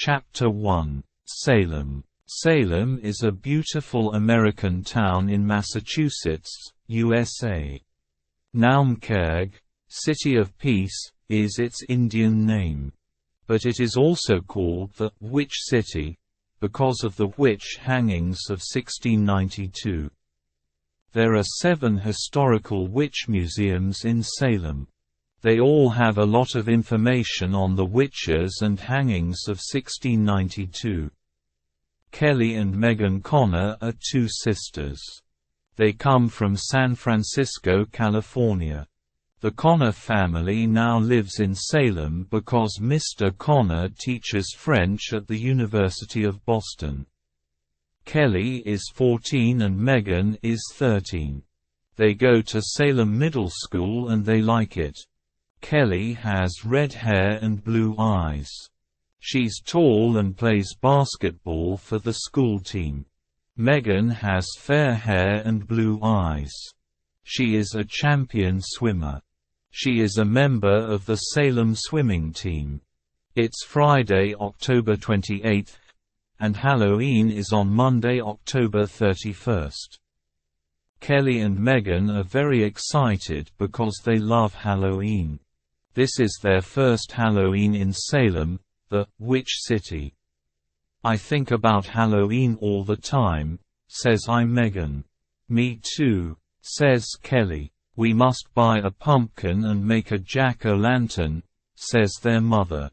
Chapter 1. Salem. Salem is a beautiful American town in Massachusetts, USA. Naumkeag, City of Peace, is its Indian name. But it is also called the Witch City, because of the witch hangings of 1692. There are 7 historical witch museums in Salem. They all have a lot of information on the witches and hangings of 1692. Kelly and Megan Connor are 2 sisters. They come from San Francisco, California. The Connor family now lives in Salem because Mr. Connor teaches French at the University of Boston. Kelly is 14 and Megan is 13. They go to Salem Middle School and they like it. Kelly has red hair and blue eyes. She's tall and plays basketball for the school team. Megan has fair hair and blue eyes. She is a champion swimmer. She is a member of the Salem swimming team. It's Friday, October 28th, and Halloween is on Monday, October 31st. Kelly and Megan are very excited because they love Halloween. This is their first Halloween in Salem, the Witch City. "I think about Halloween all the time," says Megan. "Me too," says Kelly. "We must buy a pumpkin and make a jack-o'-lantern," says their mother.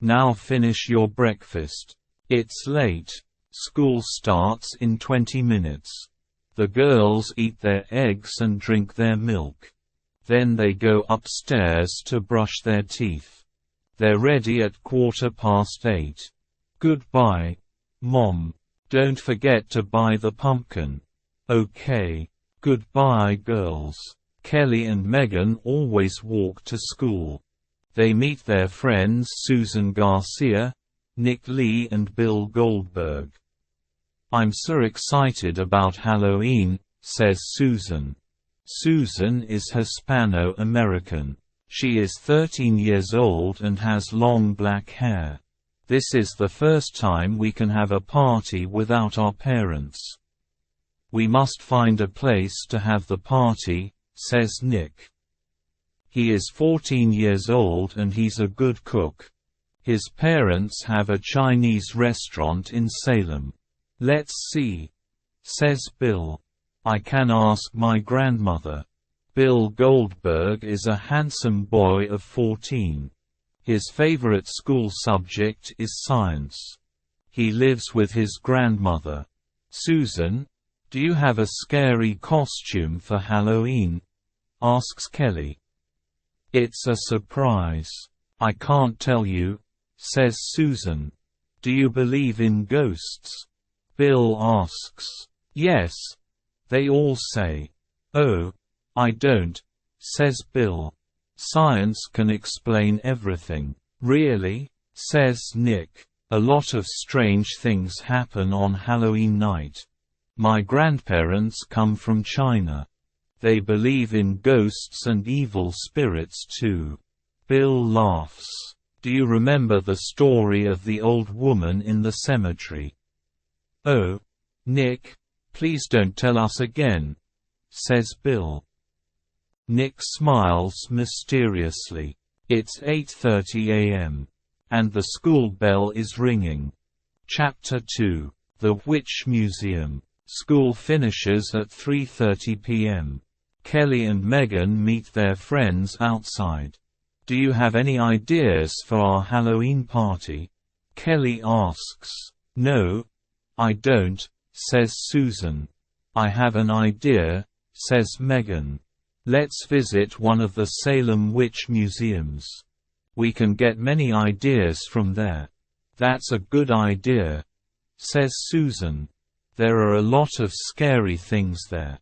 "Now finish your breakfast. It's late. School starts in 20 minutes." The girls eat their eggs and drink their milk. Then they go upstairs to brush their teeth. They're ready at 8:15. "Goodbye, Mom. Don't forget to buy the pumpkin." "Okay. Goodbye, girls." Kelly and Megan always walk to school. They meet their friends Susan Garcia, Nick Lee and Bill Goldberg. "I'm so excited about Halloween," says Susan. Susan is Hispano-American. She is 13 years old and has long black hair. "This is the first time we can have a party without our parents. We must find a place to have the party," says Nick. He is 14 years old and he's a good cook. His parents have a Chinese restaurant in Salem. "Let's see," says Bill. "I can ask my grandmother." Bill Goldberg is a handsome boy of 14. His favorite school subject is science. He lives with his grandmother. "Susan, do you have a scary costume for Halloween?" asks Kelly. "It's a surprise. I can't tell you," says Susan. "Do you believe in ghosts?" Bill asks. "Yes," they all say. "Oh, I don't," says Bill. "Science can explain everything." "Really?" says Nick. "A lot of strange things happen on Halloween night. My grandparents come from China. They believe in ghosts and evil spirits too." Bill laughs. "Do you remember the story of the old woman in the cemetery?" "Oh, Nick, please don't tell us again," says Bill. Nick smiles mysteriously. It's 8:30 a.m. and the school bell is ringing. Chapter 2. The Witch Museum. School finishes at 3:30 p.m. Kelly and Megan meet their friends outside. "Do you have any ideas for our Halloween party?" Kelly asks. "No, I don't," says Susan. "I have an idea," says Megan. "Let's visit one of the Salem Witch Museums. We can get many ideas from there." "That's a good idea," says Susan. "There are a lot of scary things there.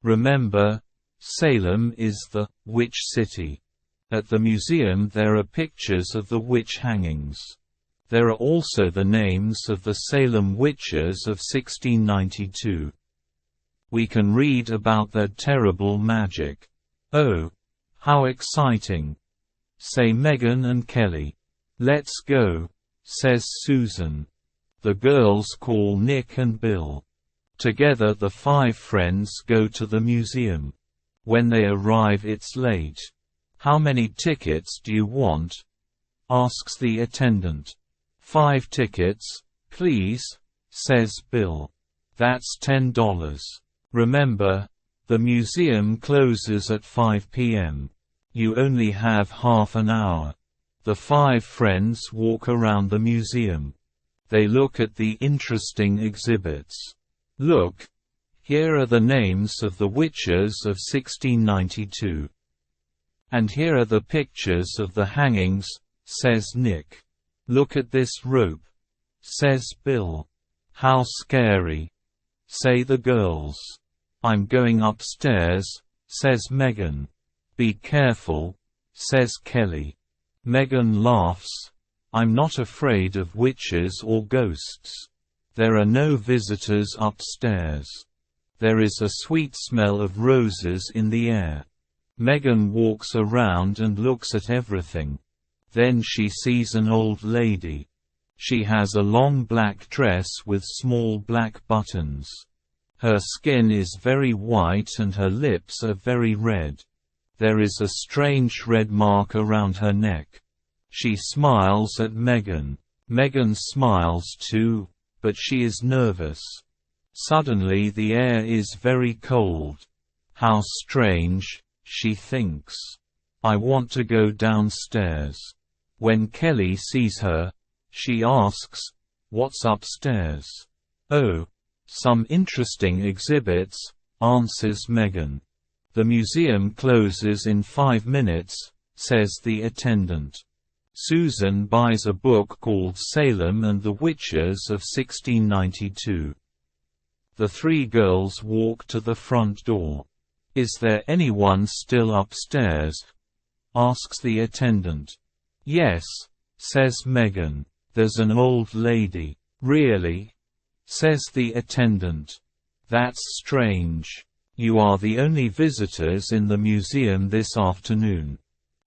Remember, Salem is the Witch City. At the museum there are pictures of the witch hangings. There are also the names of the Salem witches of 1692. We can read about their terrible magic." "Oh, how exciting!" say Megan and Kelly. "Let's go," says Susan. The girls call Nick and Bill. Together the 5 friends go to the museum. When they arrive it's late. "How many tickets do you want?" asks the attendant. "5 tickets, please," says Bill. "That's $10. Remember, the museum closes at 5 p.m. You only have half an hour." The 5 friends walk around the museum. They look at the interesting exhibits. "Look, here are the names of the witches of 1692. And here are the pictures of the hangings," says Nick. "Look at this rope," says Bill. "How scary," say the girls. "I'm going upstairs," says Megan. "Be careful," says Kelly. Megan laughs. "I'm not afraid of witches or ghosts. There are no visitors upstairs. There is a sweet smell of roses in the air." Megan walks around and looks at everything. Then she sees an old lady. She has a long black dress with small black buttons. Her skin is very white and her lips are very red. There is a strange red mark around her neck. She smiles at Megan. Megan smiles too, but she is nervous. Suddenly the air is very cold. "How strange," she thinks. "I want to go downstairs." When Kelly sees her, she asks, "What's upstairs?" "Oh, some interesting exhibits," answers Megan. "The museum closes in 5 minutes," says the attendant. Susan buys a book called Salem and the Witches of 1692. The 3 girls walk to the front door. "Is there anyone still upstairs?" asks the attendant. "Yes," says Megan. "There's an old lady." "Really?" says the attendant. "That's strange. You are the only visitors in the museum this afternoon.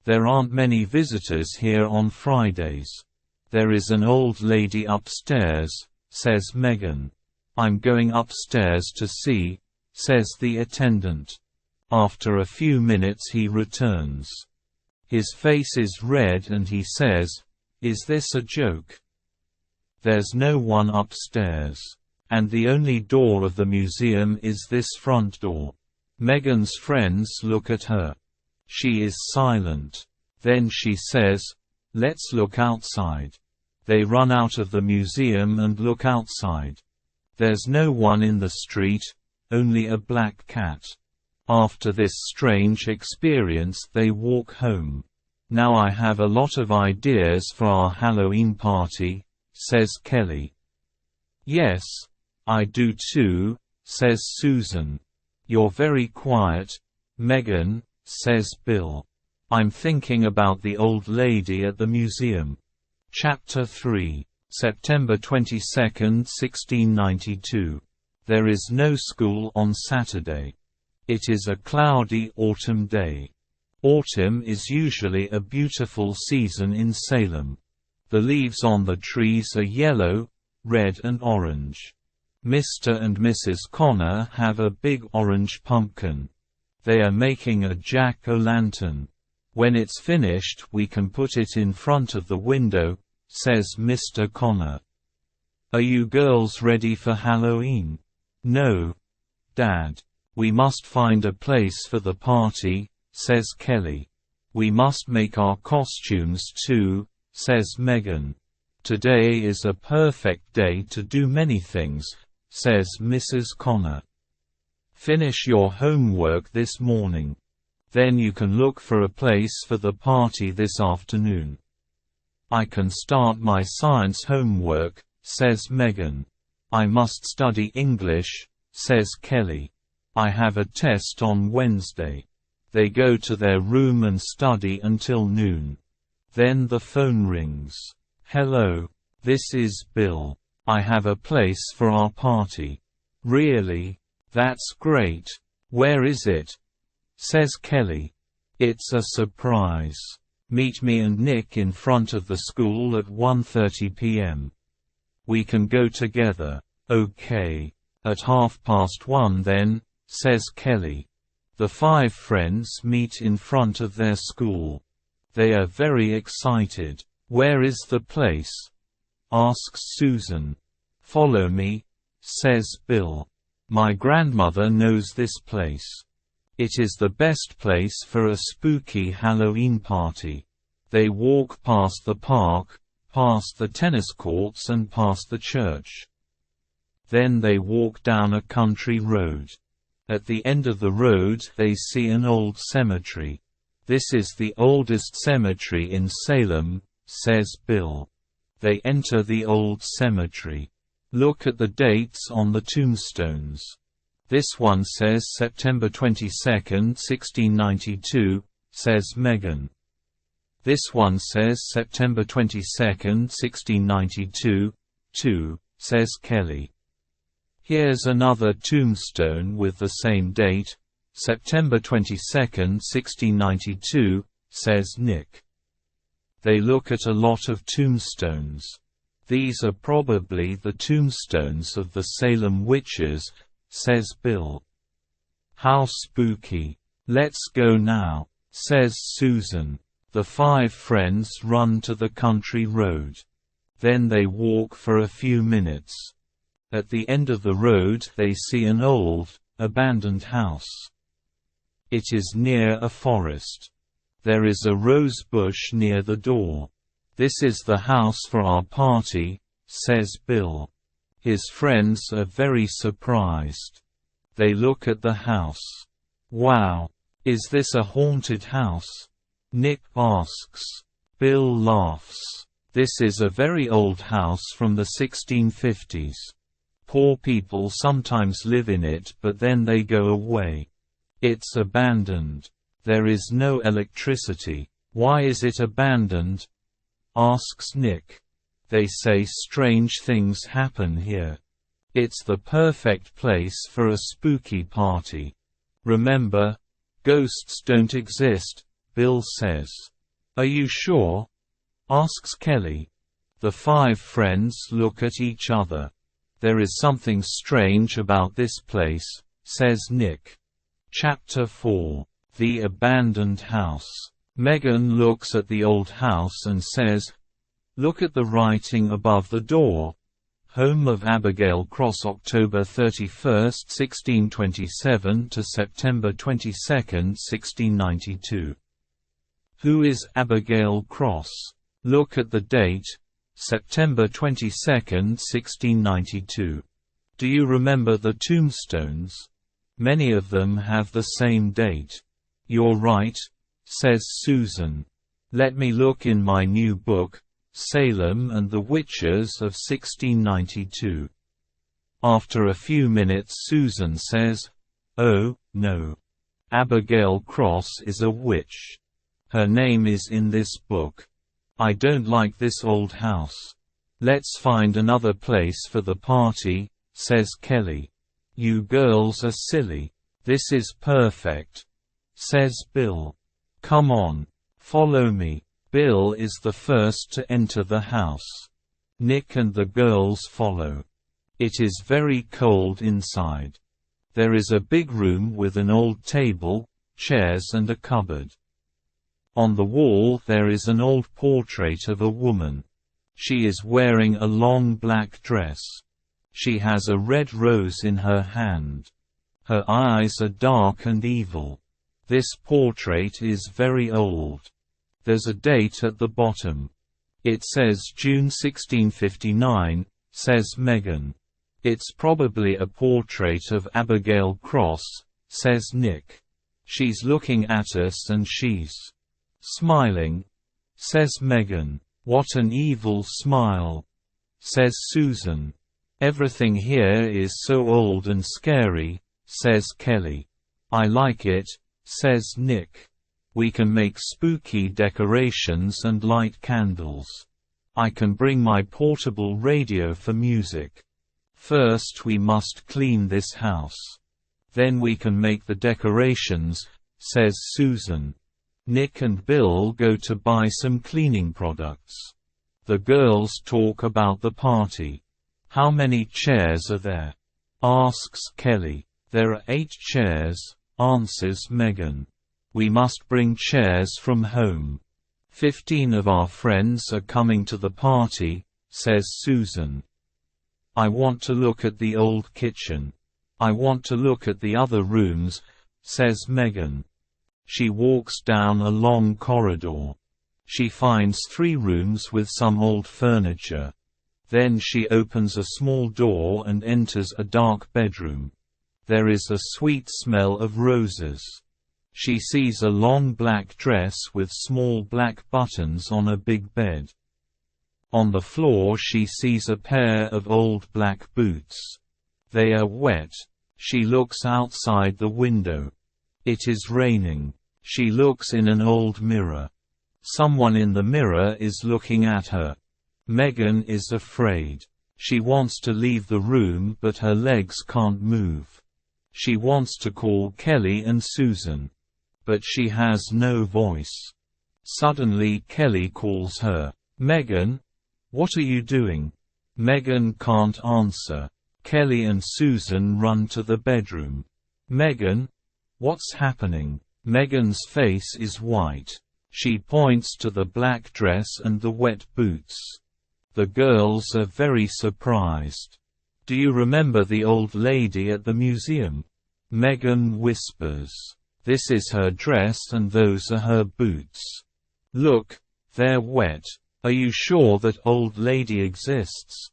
There aren't many visitors here on Fridays." "There is an old lady upstairs," says Megan. "I'm going upstairs to see," says the attendant. After a few minutes he returns. His face is red and he says, "Is this a joke? There's no one upstairs. And the only door of the museum is this front door." Megan's friends look at her. She is silent. Then she says, "Let's look outside." They run out of the museum and look outside. There's no one in the street, only a black cat. After this strange experience they walk home. "Now I have a lot of ideas for our Halloween party," says Kelly. "Yes, I do too," says Susan. "You're very quiet, Megan," says Bill. "I'm thinking about the old lady at the museum." Chapter 3. September 22, 1692. There is no school on Saturday. It is a cloudy autumn day. Autumn is usually a beautiful season in Salem. The leaves on the trees are yellow, red and orange. Mr. and Mrs. Connor have a big orange pumpkin. They are making a jack-o'-lantern. "When it's finished we can put it in front of the window," says Mr. Connor. "Are you girls ready for Halloween?" "No, Dad. We must find a place for the party," says Kelly. "We must make our costumes too," says Megan. "Today is a perfect day to do many things," says Mrs. Connor. "Finish your homework this morning. Then you can look for a place for the party this afternoon." "I can start my science homework," says Megan. "I must study English," says Kelly. "I have a test on Wednesday." They go to their room and study until noon. Then the phone rings. "Hello. This is Bill. I have a place for our party." "Really? That's great. Where is it?" says Kelly. "It's a surprise. Meet me and Nick in front of the school at 1:30 p.m. We can go together. Okay. At 1:30 then, says Kelly. The five friends meet in front of their school. They are very excited. Where is the place? Asks Susan. Follow me, says Bill. My grandmother knows this place. It is the best place for a spooky Halloween party. They walk past the park, past the tennis courts and past the church. Then they walk down a country road. At the end of the road they see an old cemetery. This is the oldest cemetery in Salem, says Bill. They enter the old cemetery. Look at the dates on the tombstones. This one says September 22nd, 1692, says Megan. This one says September 22nd, 1692, too, says Kelly. Here's another tombstone with the same date, September 22nd, 1692, says Nick. They look at a lot of tombstones. These are probably the tombstones of the Salem witches, says Bill. How spooky. Let's go now, says Susan. The five friends run to the country road. Then they walk for a few minutes. At the end of the road they see an old, abandoned house. It is near a forest. There is a rose bush near the door. This is the house for our party, says Bill. His friends are very surprised. They look at the house. Wow! Is this a haunted house? Nick asks. Bill laughs. This is a very old house from the 1650s. Poor people sometimes live in it but then they go away. It's abandoned. There is no electricity. Why is it abandoned? Asks Nick. They say strange things happen here. It's the perfect place for a spooky party. Remember, ghosts don't exist, Bill says. Are you sure? Asks Kelly. The five friends look at each other. There is something strange about this place, says Nick. Chapter 4. The Abandoned House. Megan looks at the old house and says, Look at the writing above the door. Home of Abigail Cross, October 31, 1627 to September 22, 1692. Who is Abigail Cross? Look at the date, September 22, 1692. Do you remember the tombstones? Many of them have the same date. You're right, says Susan. Let me look in my new book, Salem and the Witches of 1692. After a few minutes Susan says, Oh, no. Abigail Cross is a witch. Her name is in this book. I don't like this old house. Let's find another place for the party, says Kelly. You girls are silly. This is perfect, says Bill. Come on. Follow me. Bill is the first to enter the house. Nick and the girls follow. It is very cold inside. There is a big room with an old table, chairs and a cupboard. On the wall there is an old portrait of a woman. She is wearing a long black dress. She has a red rose in her hand. Her eyes are dark and evil. This portrait is very old. There's a date at the bottom. It says June 1659, says Megan. It's probably a portrait of Abigail Cross, says Nick. She's looking at us and she's smiling, says Megan. What an evil smile, says Susan. Everything here is so old and scary, says Kelly. I like it, says Nick. We can make spooky decorations and light candles. I can bring my portable radio for music. First we must clean this house. Then we can make the decorations, says Susan. Nick and Bill go to buy some cleaning products. The girls talk about the party. How many chairs are there? Asks Kelly. There are 8 chairs, answers Megan. We must bring chairs from home. 15 of our friends are coming to the party, says Susan. I want to look at the old kitchen. I want to look at the other rooms, says Megan. She walks down a long corridor. She finds 3 rooms with some old furniture. Then she opens a small door and enters a dark bedroom. There is a sweet smell of roses. She sees a long black dress with small black buttons on a big bed. On the floor she sees a pair of old black boots. They are wet. She looks outside the window. It is raining. She looks in an old mirror. Someone in the mirror is looking at her. Megan is afraid. She wants to leave the room but her legs can't move. She wants to call Kelly and Susan. But she has no voice. Suddenly Kelly calls her. Megan? What are you doing? Megan can't answer. Kelly and Susan run to the bedroom. Megan? What's happening? Megan's face is white. She points to the black dress and the wet boots. The girls are very surprised. Do you remember the old lady at the museum? Megan whispers. This is her dress and those are her boots. Look, they're wet. Are you sure that old lady exists?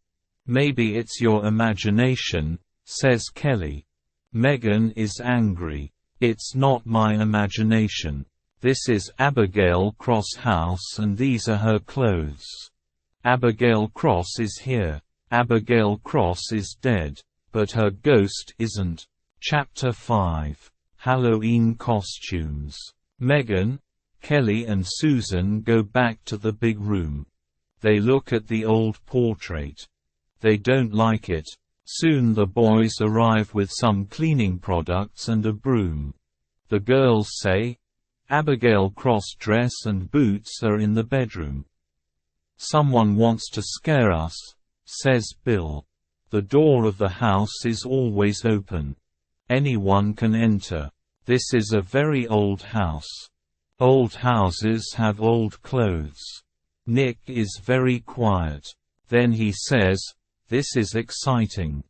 Maybe it's your imagination, says Kelly. Megan is angry. It's not my imagination. This is Abigail Cross' house and these are her clothes. Abigail Cross is here. Abigail Cross is dead. But her ghost isn't. Chapter 5. Halloween Costumes. Megan, Kelly and Susan go back to the big room. They look at the old portrait. They don't like it. Soon the boys arrive with some cleaning products and a broom. The girls say, Abigail Cross dress and boots are in the bedroom. Someone wants to scare us, says Bill. The door of the house is always open. Anyone can enter. This is a very old house. Old houses have old clothes. Nick is very quiet. Then he says, this is exciting.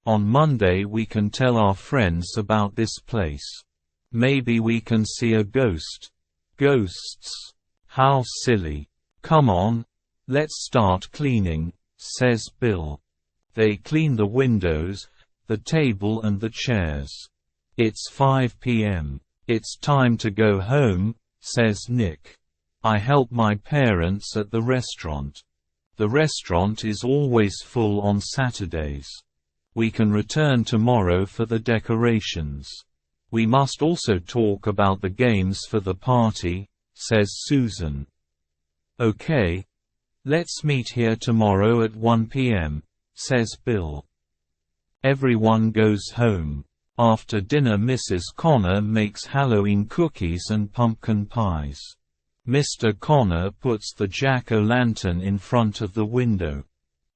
On Monday we can tell our friends about this place. Maybe we can see a ghost. Ghosts? How silly. Come on. Let's start cleaning, says Bill. They clean the windows, the table and the chairs. It's 5 p.m. It's time to go home, says Nick. I help my parents at the restaurant. The restaurant is always full on Saturdays. We can return tomorrow for the decorations. We must also talk about the games for the party, says Susan. Okay. Let's meet here tomorrow at 1 p.m., says Bill. Everyone goes home. After dinner Mrs. Connor makes Halloween cookies and pumpkin pies. Mr. Connor puts the jack-o'-lantern in front of the window.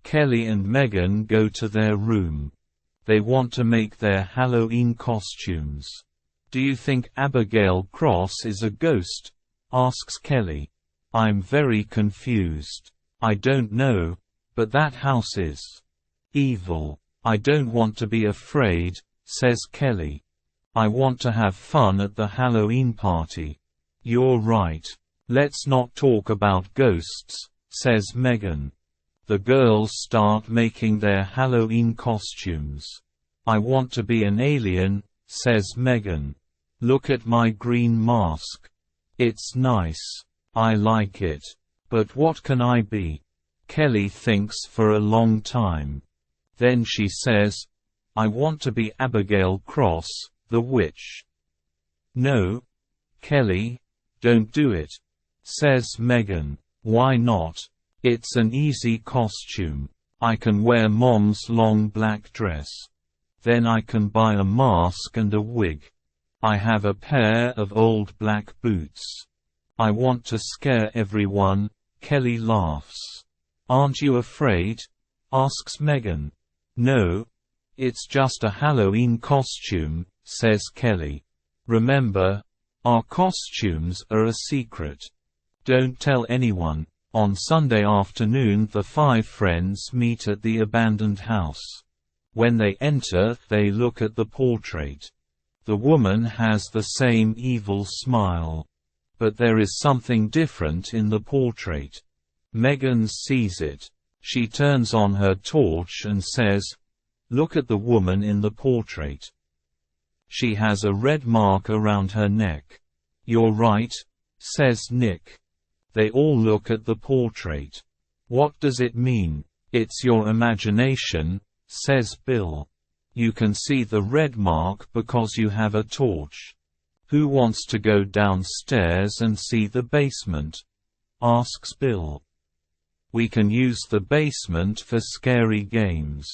Kelly and Megan go to their room. They want to make their Halloween costumes. Do you think Abigail Cross is a ghost? Asks Kelly. I'm very confused. I don't know, but that house is evil. I don't want to be afraid, says Kelly. I want to have fun at the Halloween party. You're right. Let's not talk about ghosts, says Megan. The girls start making their Halloween costumes. I want to be an alien, says Megan. Look at my green mask. It's nice. I like it. But what can I be? Kelly thinks for a long time. Then she says, I want to be Abigail Cross, the witch. No. Kelly, don't do it, says Megan. Why not? It's an easy costume. I can wear Mom's long black dress. Then I can buy a mask and a wig. I have a pair of old black boots. I want to scare everyone, Kelly laughs. Aren't you afraid? Asks Megan. No. It's just a Halloween costume, says Kelly. Remember, our costumes are a secret. Don't tell anyone. On Sunday afternoon, the 5 friends meet at the abandoned house. When they enter, they look at the portrait. The woman has the same evil smile. But there is something different in the portrait. Megan sees it. She turns on her torch and says, "Look at the woman in the portrait. She has a red mark around her neck." "You're right," says Nick. They all look at the portrait. "What does it mean?" "It's your imagination," says Bill. "You can see the red mark because you have a torch." "Who wants to go downstairs and see the basement?" asks Bill. "We can use the basement for scary games."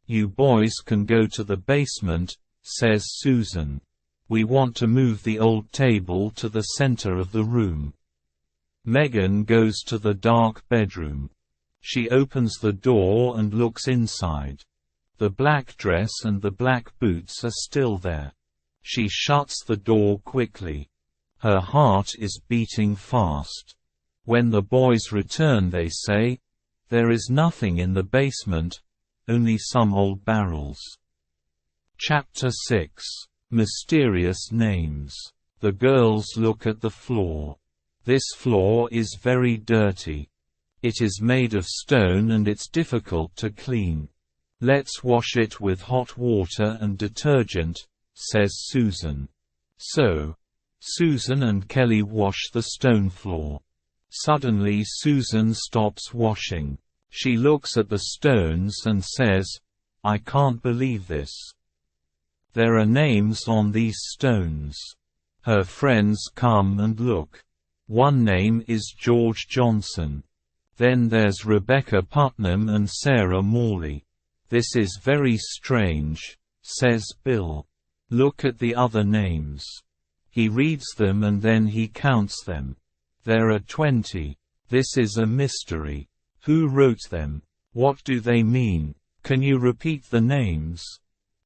"You boys can go to the basement," says Susan. "We want to move the old table to the center of the room." Megan goes to the dark bedroom. She opens the door and looks inside. The black dress and the black boots are still there. She shuts the door quickly. Her heart is beating fast. When the boys return, they say, "There is nothing in the basement, only some old barrels." Chapter 6. Mysterious Names. The girls look at the floor. This floor is very dirty. It is made of stone and it's difficult to clean. "Let's wash it with hot water and detergent," says Susan. So, Susan and Kelly wash the stone floor. Suddenly Susan stops washing. She looks at the stones and says, "I can't believe this. There are names on these stones." Her friends come and look. One name is George Johnson. Then there's Rebecca Putnam and Sarah Morley. "This is very strange," says Bill. "Look at the other names." He reads them and then he counts them. There are 20. This is a mystery. Who wrote them? What do they mean? Can you repeat the names?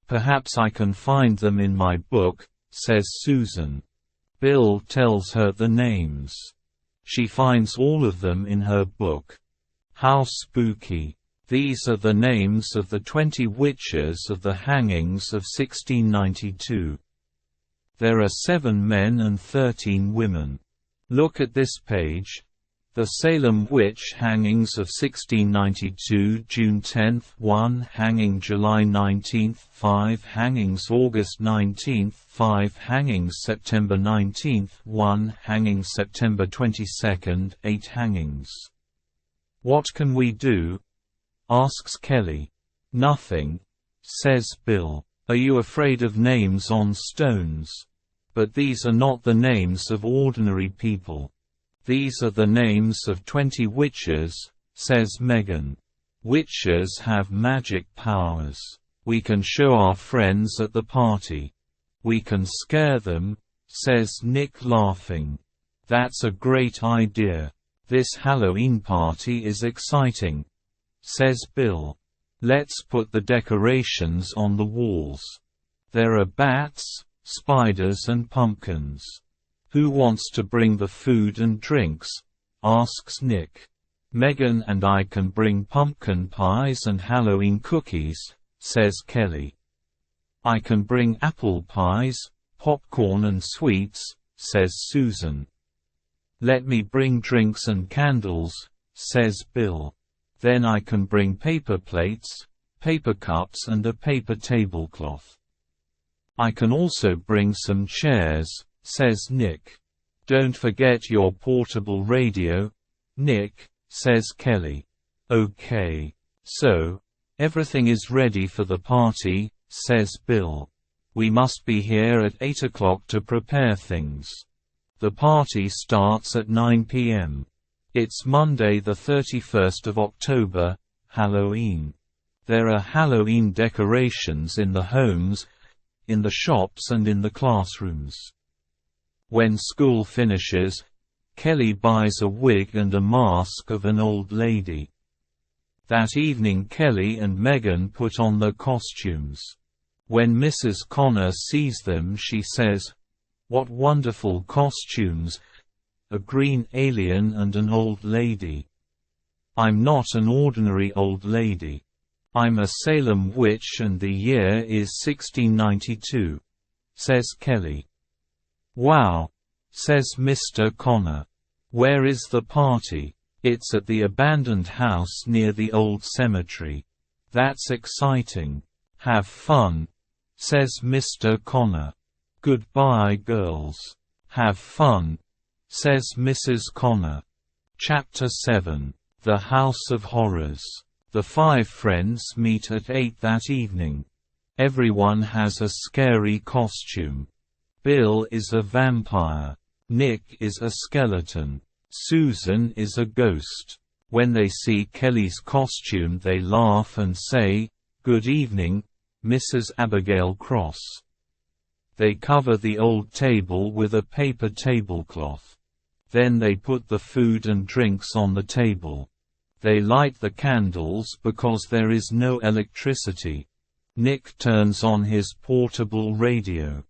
"Perhaps I can find them in my book," says Susan. Bill tells her the names. She finds all of them in her book. How spooky. These are the names of the 20 witches of the hangings of 1692. There are 7 men and 13 women. Look at this page. The Salem Witch Hangings of 1692, June 10, 1 hanging, July 19, 5 hangings, August 19, 5 hangings, September 19, 1 hanging, September 22, 8 hangings. "What can we do?" asks Kelly. "Nothing," says Bill. "Are you afraid of names on stones? But these are not the names of ordinary people. These are the names of 20 witches," says Megan. "Witches have magic powers. We can show our friends at the party. We can scare them," says Nick, laughing. "That's a great idea. This Halloween party is exciting," says Bill. "Let's put the decorations on the walls. There are bats, spiders and pumpkins. Who wants to bring the food and drinks?" asks Nick. "Megan and I can bring pumpkin pies and Halloween cookies," says Kelly. "I can bring apple pies, popcorn and sweets," says Susan. "Let me bring drinks and candles," says Bill. "Then I can bring paper plates, paper cups and a paper tablecloth. I can also bring some chairs," says Nick. "Don't forget your portable radio, Nick," says Kelly. "Okay. So, everything is ready for the party," says Bill. "We must be here at 8 o'clock to prepare things. The party starts at 9 p.m. It's Monday the 31st of October, Halloween. There are Halloween decorations in the homes, in the shops and in the classrooms. When school finishes, Kelly buys a wig and a mask of an old lady. That evening Kelly and Megan put on their costumes. When Mrs. Connor sees them she says, "What wonderful costumes! A green alien and an old lady. I'm not an ordinary old lady. I'm a Salem witch and the year is 1692, says Kelly. Wow, says Mr. Connor. Where is the party? It's at the abandoned house near the old cemetery. That's exciting. Have fun, says Mr. Connor. Goodbye, girls. Have fun, says Mrs. Connor. Chapter 7. The House of Horrors. The five friends meet at 8 that evening. Everyone has a scary costume. Bill is a vampire. Nick is a skeleton. Susan is a ghost. When they see Kelly's costume they laugh and say, "Good evening, Mrs. Abigail Cross." They cover the old table with a paper tablecloth. Then they put the food and drinks on the table. They light the candles because there is no electricity. Nick turns on his portable radio.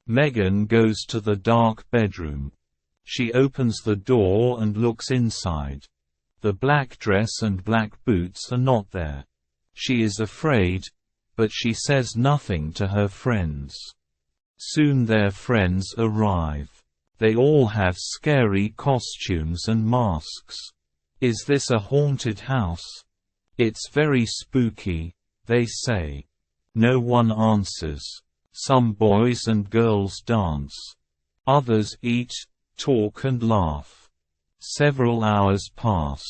Megan goes to the dark bedroom. She opens the door and looks inside. The black dress and black boots are not there. She is afraid, but she says nothing to her friends. Soon their friends arrive. They all have scary costumes and masks. Is this a haunted house? It's very spooky, they say. No one answers. Some boys and girls dance. Others eat, talk and laugh. Several hours pass.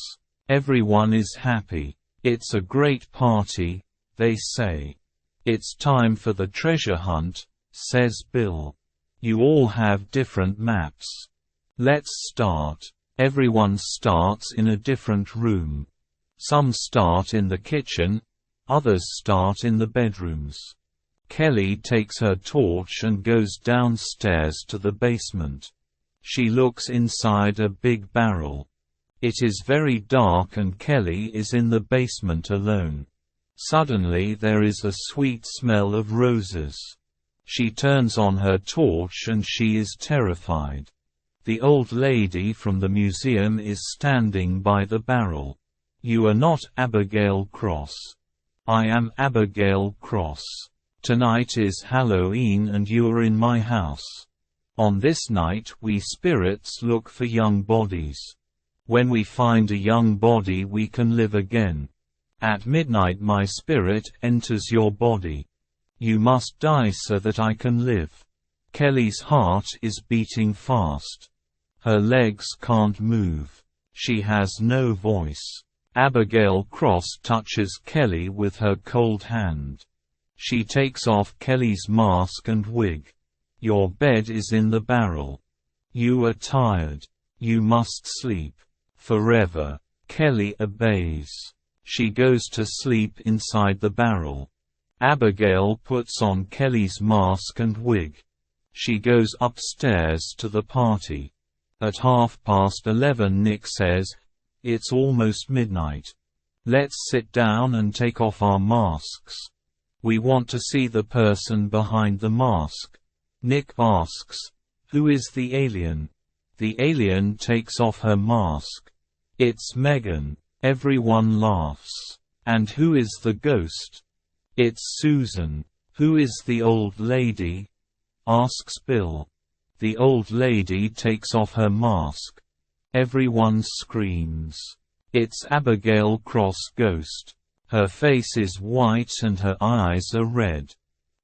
Everyone is happy. It's a great party, they say. It's time for the treasure hunt, says Bill. You all have different maps. Let's start. Everyone starts in a different room. Some start in the kitchen, others start in the bedrooms. Kelly takes her torch and goes downstairs to the basement. She looks inside a big barrel. It is very dark and Kelly is in the basement alone. Suddenly there is a sweet smell of roses. She turns on her torch and she is terrified. The old lady from the museum is standing by the barrel. "You are not Abigail Cross." "I am Abigail Cross. Tonight is Halloween and you are in my house. On this night we spirits look for young bodies. When we find a young body we can live again. At midnight my spirit enters your body. You must die so that I can live." Kelly's heart is beating fast. Her legs can't move. She has no voice. Abigail Cross touches Kelly with her cold hand. She takes off Kelly's mask and wig. "Your bed is in the barrel. You are tired. You must sleep. Forever." Kelly obeys. She goes to sleep inside the barrel. Abigail puts on Kelly's mask and wig. She goes upstairs to the party. At 11:30 Nick says, "It's almost midnight. Let's sit down and take off our masks. We want to see the person behind the mask." Nick asks, "Who is the alien?" The alien takes off her mask. "It's Megan." Everyone laughs. "And who is the ghost?" "It's Susan." "Who is the old lady?" asks Bill. The old lady takes off her mask. Everyone screams. It's Abigail Cross Ghost. Her face is white and her eyes are red.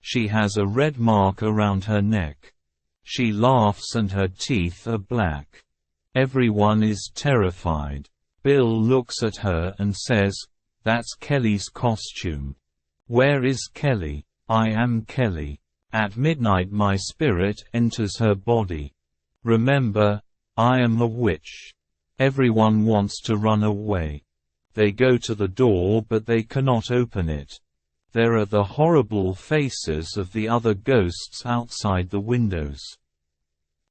She has a red mark around her neck. She laughs and her teeth are black. Everyone is terrified. Bill looks at her and says, "That's Kelly's costume." "Where is Kelly?" "I am Kelly. At midnight my spirit enters her body. Remember, I am a witch." Everyone wants to run away. They go to the door but they cannot open it. There are the horrible faces of the other ghosts outside the windows.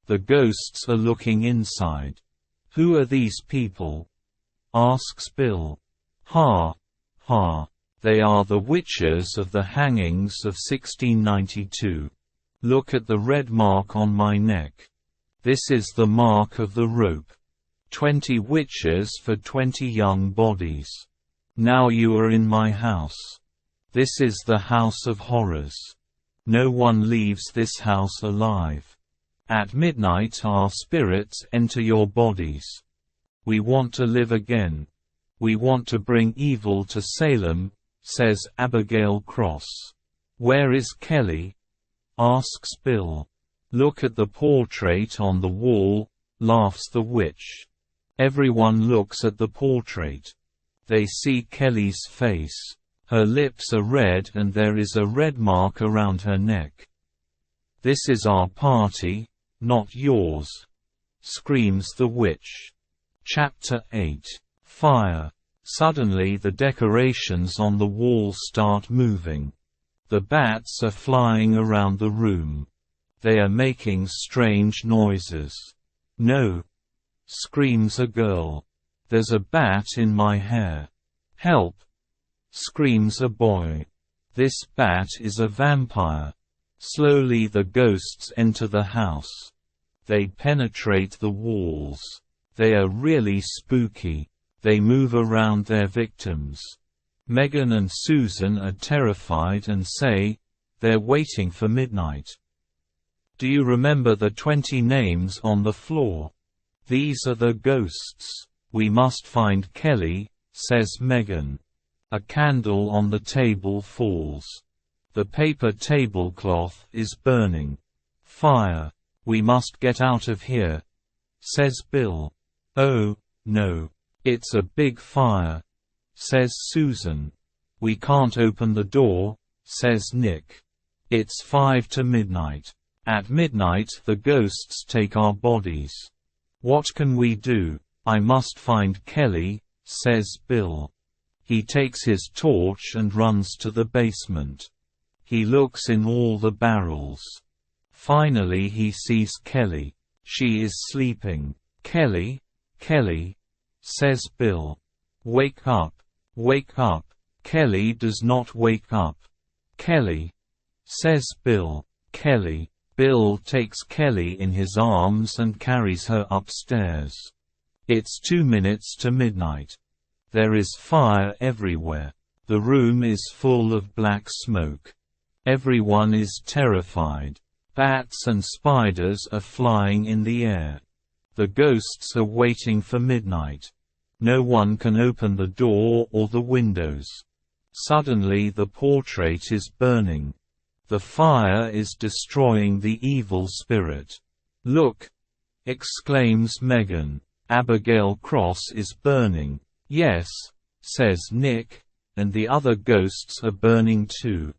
The ghosts are looking inside. "Who are these people?" asks Bill. "Ha! Ha! They are the witches of the hangings of 1692. Look at the red mark on my neck. This is the mark of the rope. 20 witches for 20 young bodies. Now you are in my house. This is the house of horrors. No one leaves this house alive. At midnight our spirits enter your bodies. We want to live again. We want to bring evil to Salem," says Abigail cross. "Where is Kelly?" asks Bill. "Look at the portrait on the wall," laughs the witch. Everyone looks at the portrait. They see Kelly's face. Her lips are red and there is a red mark around her neck. "This is our party, not yours," screams the witch. Chapter 8. Fire. Suddenly the decorations on the wall start moving. The bats are flying around the room. They are making strange noises. "No!" screams a girl. "There's a bat in my hair." "Help!" screams a boy. "This bat is a vampire." Slowly the ghosts enter the house. They penetrate the walls. They are really spooky. They move around their victims. Megan and Susan are terrified and say, they're waiting for midnight. "Do you remember the 20 names on the floor? These are the ghosts. We must find Kelly," says Megan. A candle on the table falls. The paper tablecloth is burning. "Fire. We must get out of here," says Bill. "Oh, no. It's a big fire," says Susan. "We can't open the door," says Nick. "It's 5 to midnight. At midnight the ghosts take our bodies. What can we do?" "I must find Kelly," says Bill. He takes his torch and runs to the basement. He looks in all the barrels. Finally he sees Kelly. She is sleeping. "Kelly, Kelly," says Bill. "Wake up, wake up." Kelly does not wake up. "Kelly," says Bill. "Kelly." Bill takes Kelly in his arms and carries her upstairs. It's 2 minutes to midnight. There is fire everywhere. The room is full of black smoke. Everyone is terrified. Bats and spiders are flying in the air. The ghosts are waiting for midnight. No one can open the door or the windows. Suddenly the portrait is burning. The fire is destroying the evil spirit. "Look!" exclaims Megan. "Abigail Cross is burning." "Yes," says Nick, "and the other ghosts are burning too."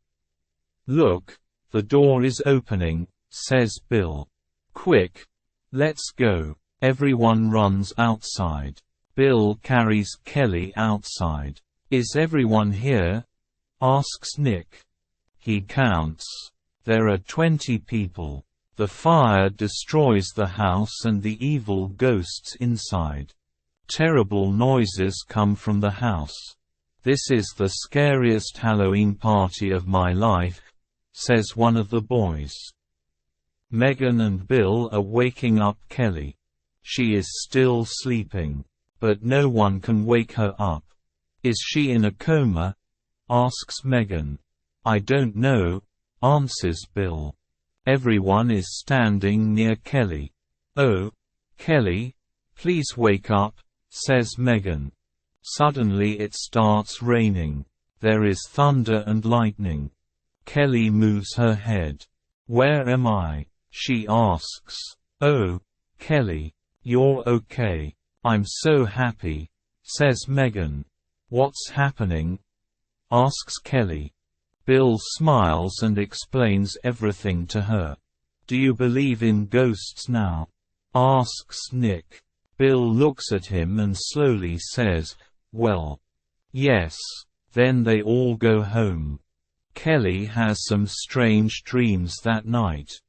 "Look, the door is opening," says Bill. "Quick, let's go." Everyone runs outside. Bill carries Kelly outside. "Is everyone here?" asks Nick. He counts. There are 20 people. The fire destroys the house and the evil ghosts inside. Terrible noises come from the house. "This is the scariest Halloween party of my life," says one of the boys. Megan and Bill are waking up Kelly. She is still sleeping. But no one can wake her up. "Is she in a coma?" asks Megan. "I don't know," answers Bill. Everyone is standing near Kelly. "Oh, Kelly, please wake up," says Megan. Suddenly it starts raining. There is thunder and lightning. Kelly moves her head. "Where am I?" she asks. "Oh, Kelly, you're okay. I'm so happy," says Megan. "What's happening?" asks Kelly. Bill smiles and explains everything to her. "Do you believe in ghosts now?" asks Nick. Bill looks at him and slowly says, "Well, yes." Then they all go home. Kelly has some strange dreams that night.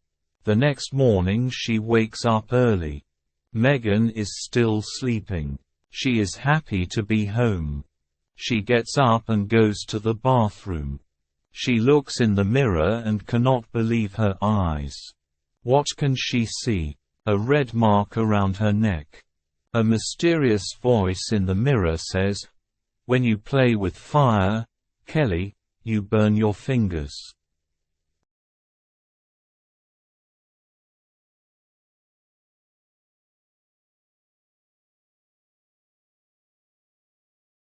The next morning she wakes up early. Megan is still sleeping. She is happy to be home. She gets up and goes to the bathroom. She looks in the mirror and cannot believe her eyes. What can she see? A red mark around her neck. A mysterious voice in the mirror says, "When you play with fire, Kelly, you burn your fingers."